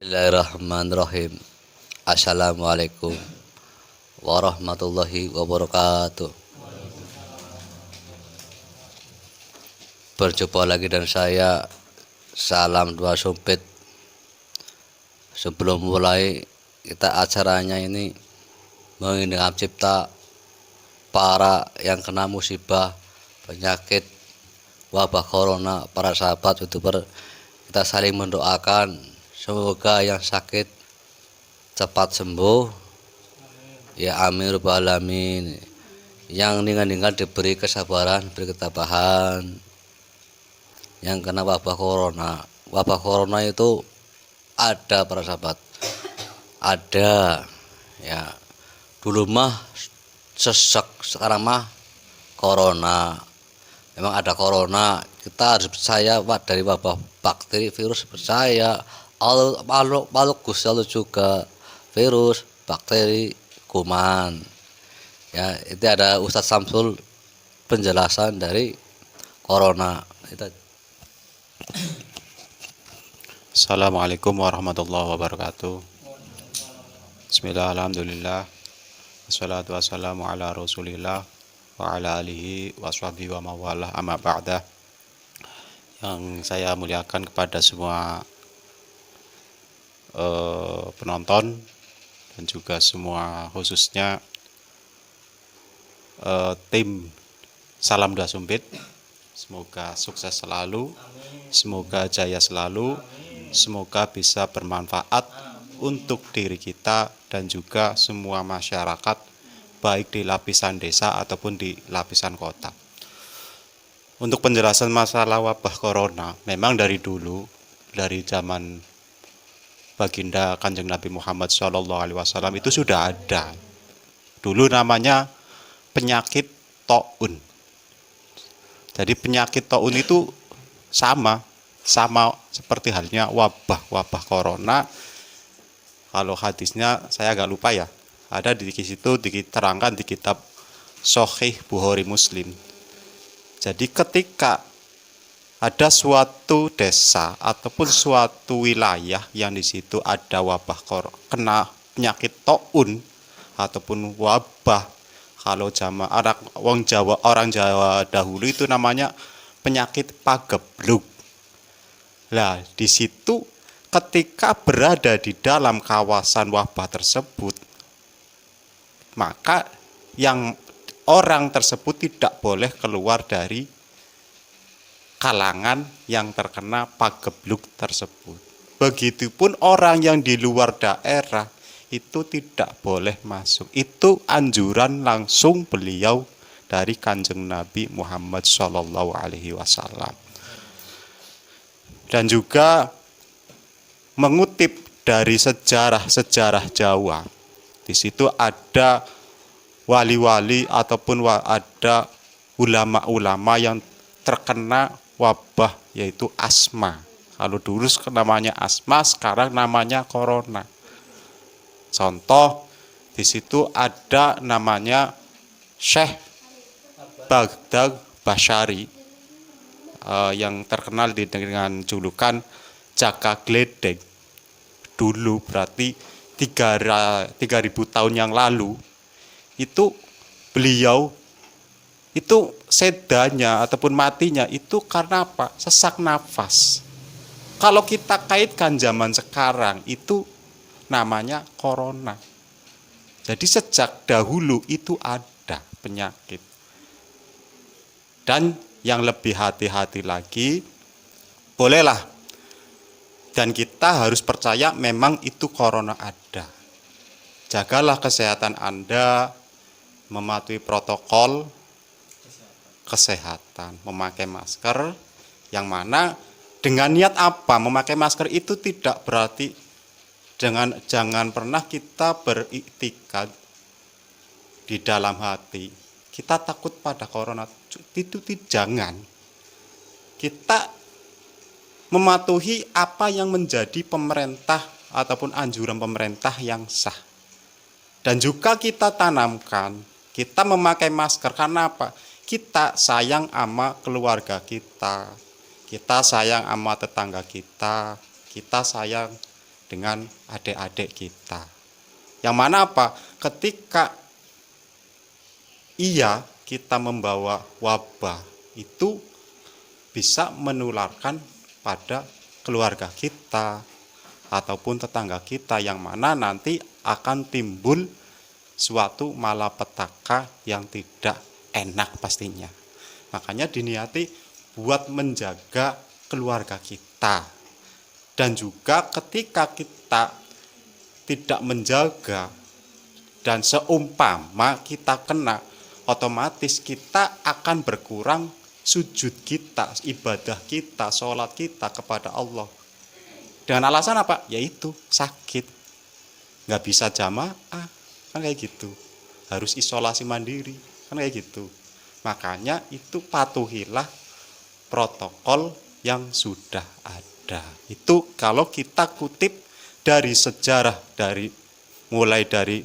Bismillahirrahmanirrahim. Assalamualaikum warahmatullahi wabarakatuh. Berjumpa lagi dengan saya Salam Dua Sumpit. Sebelum mulai kita acaranya ini mengingat cipta para yang kena musibah penyakit wabah corona, para sahabat youtuber, kita saling mendoakan semoga yang sakit cepat sembuh ya, amin rabbal alamin. Yang meninggal diberi kesabaran, diberi ketabahan. Yang kena wabah corona itu ada para sahabat, ada ya. Dulu mah sesek, sekarang mah corona. Memang ada corona, kita harus percaya dari wabah bakteri virus, percaya makhluk Gusti Allah juga virus bakteri kuman ya. Itu ada Ustadz Samsul penjelasan dari corona itu. Assalamualaikum warahmatullahi wabarakatuh. Bismillah, alhamdulillah, wassalatu wassalamu ala rasulillah wa ala alihi wa sahbihi wa mawalah, amma ba'dah. Yang saya muliakan kepada semua penonton dan juga semua khususnya tim Salam Dua Sumpit. Semoga sukses selalu, semoga jaya selalu, semoga bisa bermanfaat untuk diri kita dan juga semua masyarakat, baik di lapisan desa ataupun di lapisan kota. Untuk penjelasan masalah wabah corona, memang dari dulu, dari zaman baginda Kanjeng Nabi Muhammad SAW itu sudah ada. Dulu namanya penyakit taun. Jadi penyakit taun itu sama seperti halnya wabah corona. Kalau hadisnya saya agak lupa ya. Ada di situ diterangkan di kitab Sahih Bukhari Muslim. Jadi ketika ada suatu desa ataupun suatu wilayah yang di situ ada wabah kena penyakit taun ataupun wabah, kalau orang Jawa dahulu itu namanya penyakit pagebluk. Nah, di situ ketika berada di dalam kawasan wabah tersebut, maka yang orang tersebut tidak boleh keluar dari kalangan yang terkena pagebluk tersebut. Begitupun orang yang di luar daerah itu tidak boleh masuk. Itu anjuran langsung beliau dari Kanjeng Nabi Muhammad SAW. Dan juga mengutip dari sejarah Jawa. Di situ ada wali-wali ataupun ada ulama-ulama yang terkena wabah yaitu asma. Kalau dulu namanya asma, sekarang namanya corona. Contoh di situ ada namanya Syekh Baghdad Basyari yang terkenal dengan julukan Jaka Gledek. Dulu berarti 3.000 tahun yang lalu itu beliau itu sedanya ataupun matinya itu karena apa? Sesak nafas. Kalau kita kaitkan zaman sekarang itu namanya corona. Jadi sejak dahulu itu ada penyakit. Dan yang lebih hati-hati lagi, bolehlah. Dan kita harus percaya memang itu corona ada. Jagalah kesehatan Anda, mematuhi protokol kesehatan, memakai masker, yang mana dengan niat apa? Memakai masker itu tidak berarti jangan pernah kita beriktikad di dalam hati kita takut pada corona. Itu jangan. Kita mematuhi apa yang menjadi pemerintah ataupun anjuran pemerintah yang sah. Dan juga kita tanamkan, kita memakai masker karena apa? Kita sayang sama keluarga kita sayang sama tetangga kita sayang dengan adik-adik kita. Yang mana apa? Ketika kita membawa wabah itu bisa menularkan pada keluarga kita ataupun tetangga kita, yang mana nanti akan timbul suatu malapetaka yang tidak enak pastinya. Makanya diniati buat menjaga keluarga kita. Dan juga ketika kita tidak menjaga dan seumpama kita kena, otomatis kita akan berkurang sujud kita, ibadah kita, sholat kita kepada Allah. Dengan alasan apa? Yaitu sakit. Nggak bisa jamaah, kan kayak gitu. Harus isolasi mandiri, kan kayak gitu. Makanya itu patuhilah protokol yang sudah ada. Itu kalau kita kutip dari sejarah, mulai dari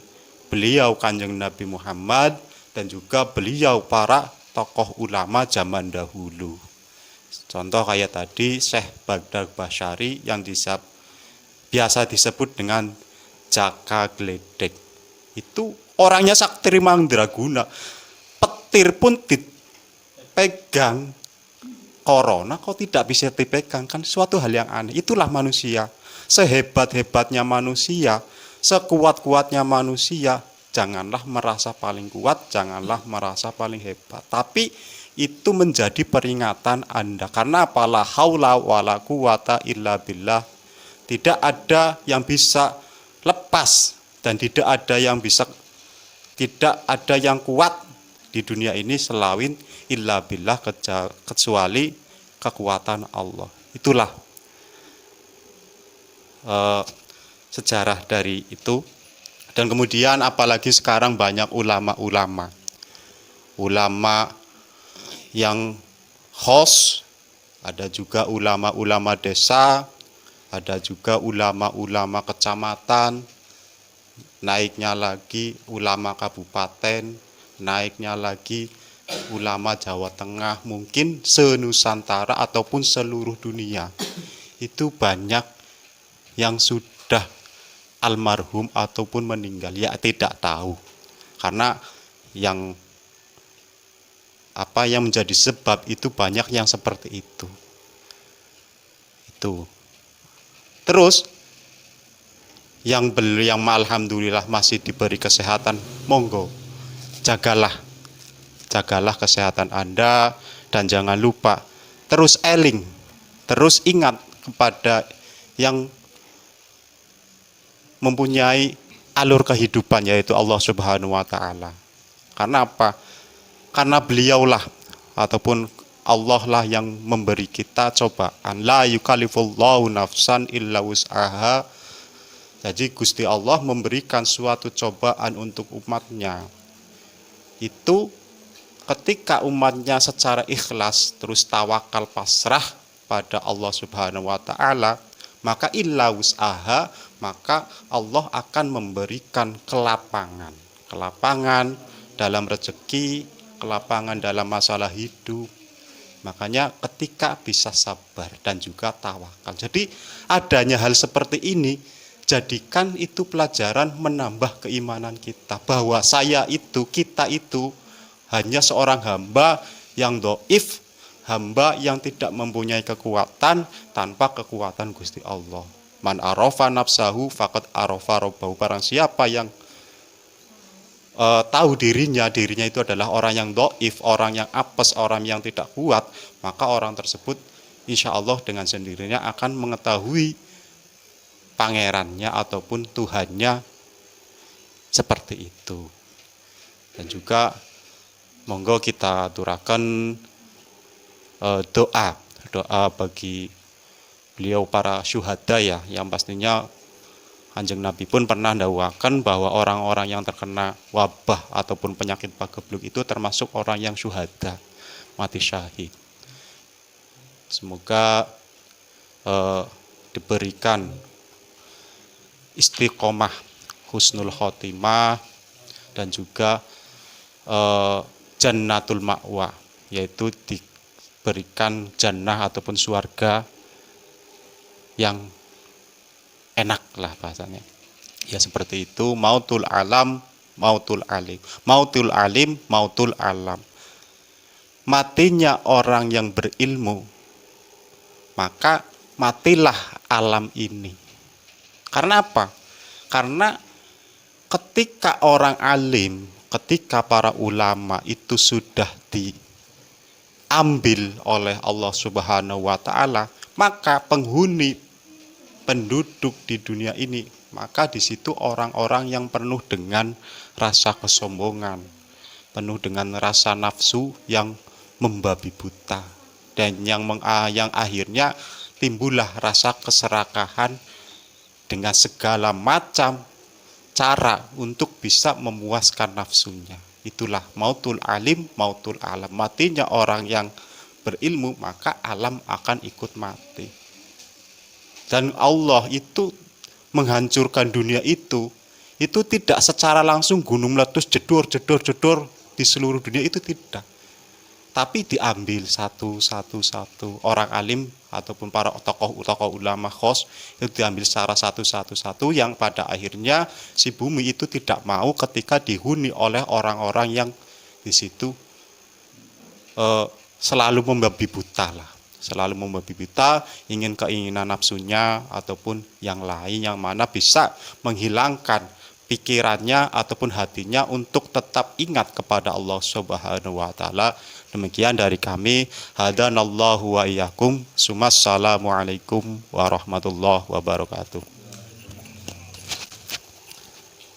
beliau Kanjeng Nabi Muhammad dan juga beliau para tokoh ulama zaman dahulu. Contoh kayak tadi Syekh Baghdad Basyari yang biasa disebut dengan Jaka Gledek. Itu orangnya sakti mandraguna. Petir pun dipegang. Corona kok tidak bisa dipegang, kan suatu hal yang aneh. Itulah manusia. Sehebat-hebatnya manusia, sekuat-kuatnya manusia, janganlah merasa paling kuat, janganlah merasa paling hebat. Tapi itu menjadi peringatan Anda. Karena apa? La haula wala quwata illa billah. Tidak ada yang bisa lepas dan tidak ada yang kuat di dunia ini selain illa billah, kecuali kekuatan Allah. Itulah sejarah dari itu. Dan kemudian apalagi sekarang banyak ulama yang host, ada juga ulama-ulama desa, ada juga ulama-ulama kecamatan, naiknya lagi ulama kabupaten, naiknya lagi ulama Jawa Tengah, mungkin se-Nusantara ataupun seluruh dunia. Itu banyak yang sudah almarhum ataupun meninggal, ya tidak tahu. Karena yang menjadi sebab itu banyak yang seperti itu. Terus yang alhamdulillah masih diberi kesehatan, monggo jagalah kesehatan Anda, dan jangan lupa terus terus ingat kepada yang mempunyai alur kehidupan, yaitu Allah Subhanahu wa taala. Karena apa? Karena beliaulah ataupun Allah lah yang memberi kita cobaan. La yukallifullahu nafsan illa wus'aha. Jadi Gusti Allah memberikan suatu cobaan untuk umatnya. Itu ketika umatnya secara ikhlas terus tawakal pasrah pada Allah Subhanahu wa taala, maka illa wus'aha, maka Allah akan memberikan kelapangan dalam rezeki, kelapangan dalam masalah hidup. Makanya ketika bisa sabar dan juga tawakal. Jadi adanya hal seperti ini, jadikan itu pelajaran menambah keimanan kita, bahwa kita itu hanya seorang hamba yang dhaif, hamba yang tidak mempunyai kekuatan tanpa kekuatan Gusti Allah. Man arafa nafsahu faqad arafa rabbahu. Barang siapa yang tahu dirinya itu adalah orang yang dhaif, orang yang apes, orang yang tidak kuat, maka orang tersebut insya Allah dengan sendirinya akan mengetahui pangerannya ataupun Tuhannya seperti itu. Dan juga monggo kita aturaken doa bagi beliau para syuhada ya, yang pastinya Kanjeng Nabi pun pernah ndawuhaken bahwa orang-orang yang terkena wabah ataupun penyakit pagebluk itu termasuk orang yang syuhada, mati syahid. Semoga diberikan istiqomah, husnul khotimah, dan juga jannatul ma'wa, yaitu diberikan jannah ataupun surga yang enak lah bahasanya. Ya seperti itu, mautul alam, mautul alim. Mautul alim, mautul alam. Matinya orang yang berilmu, maka matilah alam ini. Karena apa? Karena ketika orang alim, ketika para ulama itu sudah diambil oleh Allah Subhanahu wa taala, maka penghuni penduduk di dunia ini, maka di situ orang-orang yang penuh dengan rasa kesombongan, penuh dengan rasa nafsu yang membabi buta, dan yang akhirnya timbullah rasa keserakahan dengan segala macam cara untuk bisa memuaskan nafsunya. Itulah mautul alim, mautul alam. Matinya orang yang berilmu, maka alam akan ikut mati. Dan Allah itu menghancurkan dunia itu tidak secara langsung gunung meletus jedor di seluruh dunia, itu tidak. Tapi diambil satu orang alim ataupun para tokoh ulama khos, itu diambil secara satu yang pada akhirnya si bumi itu tidak mau ketika dihuni oleh orang-orang yang di situ selalu membabi buta lah. Selalu membabi buta, ingin keinginan nafsunya ataupun yang lain yang mana bisa menghilangkan pikirannya ataupun hatinya untuk tetap ingat kepada Allah Subhanahu wa taala. Demikian dari kami, hadanallahu wa iyyakum. Assalamualaikum warahmatullahi wabarakatuh.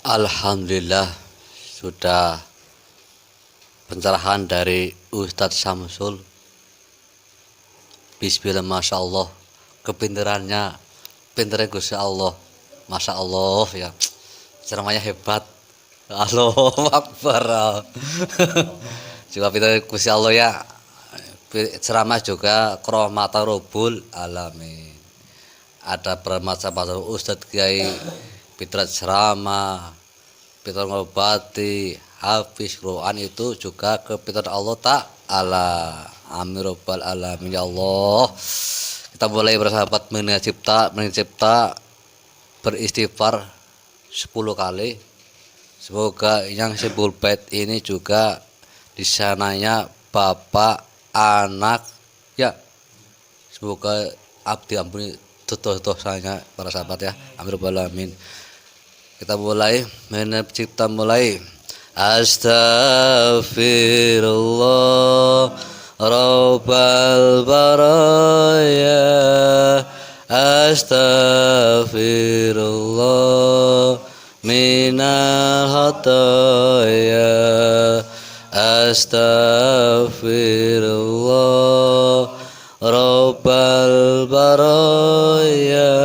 Alhamdulillah, sudah pencerahan dari Ustadz Samsul. Bismillah, Masya Allah, kepinterannya Gusti Allah, Masya Allah ya, ceramahnya hebat. Allahu Akbar. Juga pinter Gusti Allah ya, ceramah juga krohmata robul alamin. Ada bermacam-macam Ustadz Kiai, pinter ceramah, pinter ngobati, hafiz Quran, itu juga kepintaran Allah Ta'ala. Amin robbal alamin ya Allah. Kita mulai bersahabat mencipta beristighfar 10 kali. Semoga yang 10 bait ini juga disananya bapak, anak ya. Semoga abdi ampuni dosa-dosanya para sahabat ya. Amin robbal alamin. Kita mulai mencipta, mulai. Astaghfirullah Rabbal baraya, astaghfirullah minal khataya, astaghfirullah Rabbal baraya,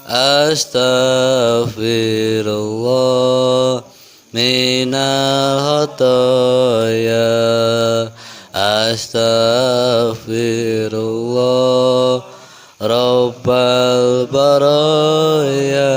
astaghfirullah minal khataya, astaghfirullah Rabbal baraya,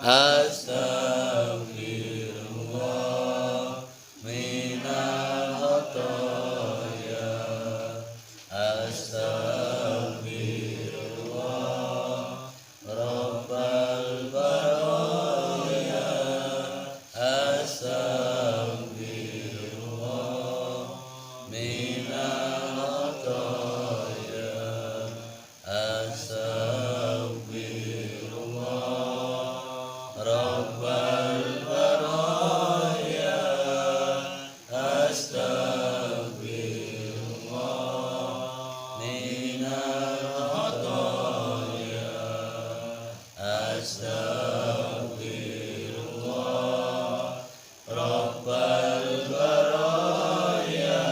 astaghfirullah minal khataya, astaghfirullah Rabbal baraya, astaghfirullah minal khataya, astaghfirullah Rabbal baraya, astaghfirullah minal khataya, astaghfirullah Rabbal baraya,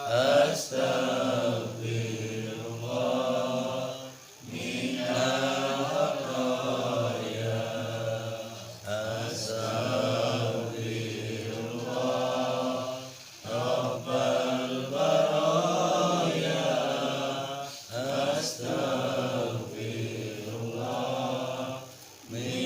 astaghfirullah minal khataya, astaghfirullah Rabbal baraya, astaghfirullah minal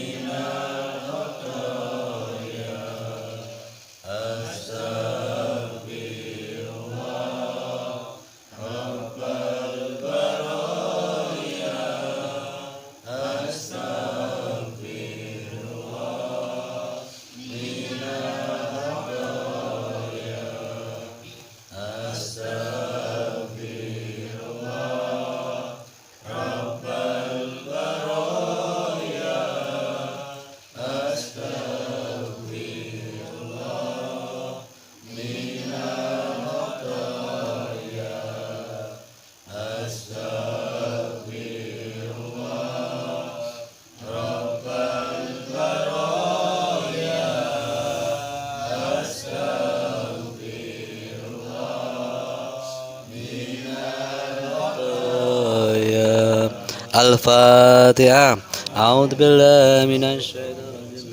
Al-Fatihah. A'udzu billahi minasy syaithanir rajim.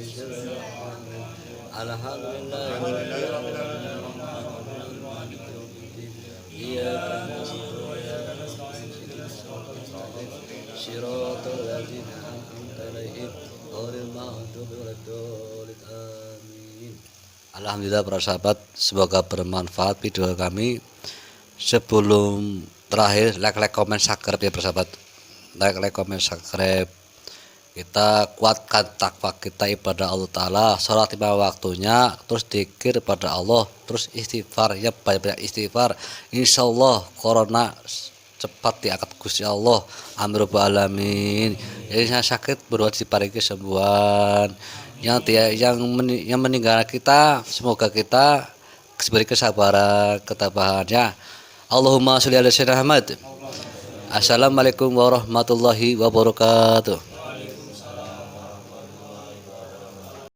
Alhamdulillah. Iyyaka na'budu wa iyyaka nasta'in. Shiratal ladzina an'amta 'alaihim ghairil maghdubi waladdallin. Amin. Alhamdulillah para sahabat, semoga bermanfaat video kami. Sebelum terakhir, like, komen, subscribe ya para sahabat. Like, komen, subscribe. Kita kuatkan takwa kita, ibadah Allah Ta'ala, sholat 5 waktunya, terus dzikir pada Allah, terus istighfar, ya banyak-banyak istighfar. Insya Allah corona cepat diangkat Gusti Allah. Amin rabbal alamin. Yang sakit berbuat diparingi kesembuhan. Yang meninggal kita, semoga kita diberi kesabaran, ketabahannya. Allahumma sholli ala sayyidina Muhammad. Assalamualaikum warahmatullahi wabarakatuh.